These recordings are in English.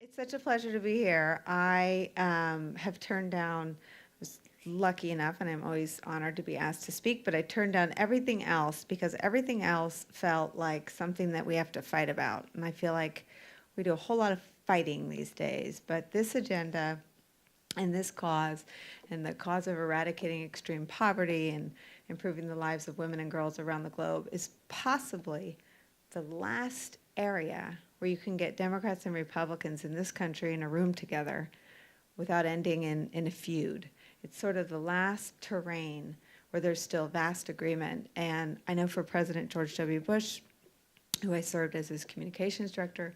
It's such a pleasure to be here. I have turned down, was lucky enough, and I'm always honored to be asked to speak, but I turned down everything else because everything else felt like something that we have to fight about. And I feel like we do a whole lot of fighting these days, but this agenda and this cause and the cause of eradicating extreme poverty and improving the lives of women and girls around the globe is possibly the last area where you can get Democrats and Republicans in this country in a room together without ending in a feud. It's sort of the last terrain where there's still vast agreement. And I know for President George W. Bush, who I served as his communications director,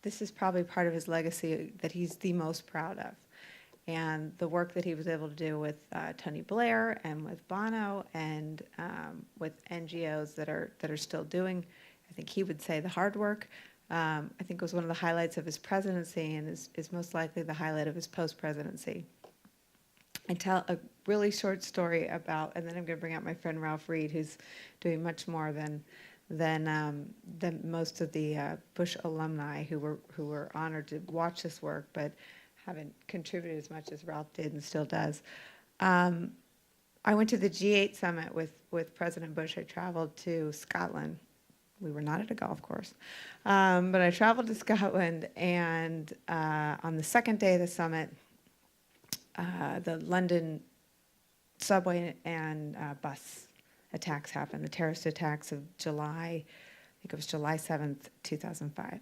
this is probably part of his legacy that he's the most proud of. And the work that he was able to do with Tony Blair and with Bono and with NGOs that are still doing, I think he would say, the hard work, I think was one of the highlights of his presidency and is most likely the highlight of his post-presidency. I tell a really short story about, and then I'm going to bring out my friend Ralph Reed, who's doing much more than most of the Bush alumni who were honored to watch this work, but haven't contributed as much as Ralph did and still does. I went to the G8 summit with President Bush. I traveled to Scotland. We were not at a golf course, but I traveled to Scotland, and on the second day of the summit, the London subway and bus attacks happened, the terrorist attacks of July, I think it was July 7th, 2005.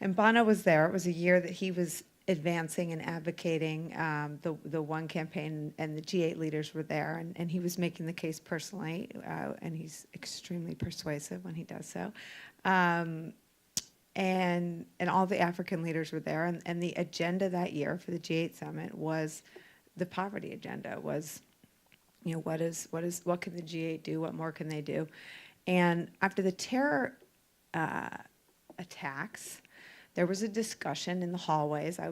And Bono was there. It was a year that he was advancing and advocating the One campaign, and the G8 leaders were there, and he was making the case personally, and he's extremely persuasive when he does so. And all the African leaders were there, and the agenda that year for the G8 summit was the poverty agenda. Was, you know, what can the G8 do? What more can they do? And after the terror attacks, there was a discussion in the hallways. I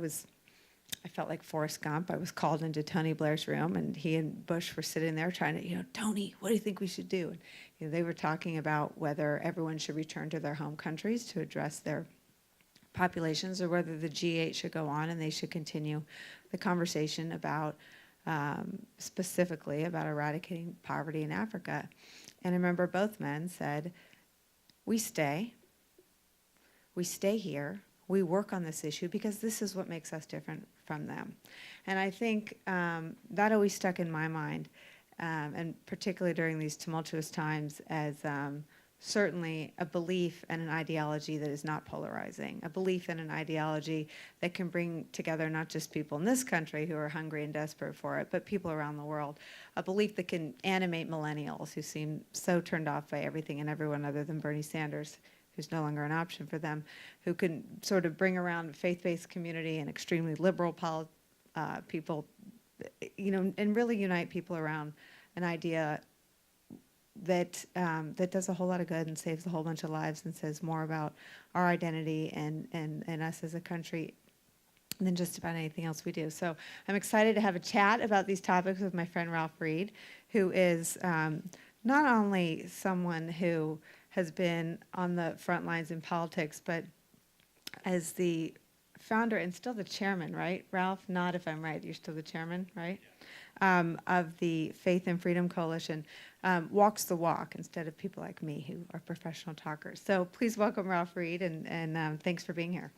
felt like Forrest Gump. I was called into Tony Blair's room, and he and Bush were sitting there trying to, Tony, what do you think we should do? And they were talking about whether everyone should return to their home countries to address their populations, or whether the G8 should go on and they should continue the conversation about specifically about eradicating poverty in Africa. And I remember both men said, we stay here, we work on this issue because this is what makes us different from them. And I think that always stuck in my mind, and particularly during these tumultuous times, as certainly a belief and an ideology that is not polarizing, a belief and an ideology that can bring together not just people in this country who are hungry and desperate for it, but people around the world, a belief that can animate millennials who seem so turned off by everything and everyone other than Bernie Sanders, who's no longer an option for them, who can sort of bring around a faith-based community and extremely liberal people, and really unite people around an idea that does a whole lot of good and saves a whole bunch of lives and says more about our identity and us as a country than just about anything else we do. So I'm excited to have a chat about these topics with my friend Ralph Reed, who is not only someone who has been on the front lines in politics, but as the founder and still the chairman, right? Ralph, nod if I'm right. You're still the chairman, right? Of the Faith and Freedom Coalition, walks the walk instead of people like me who are professional talkers. So please welcome Ralph Reed, and thanks for being here.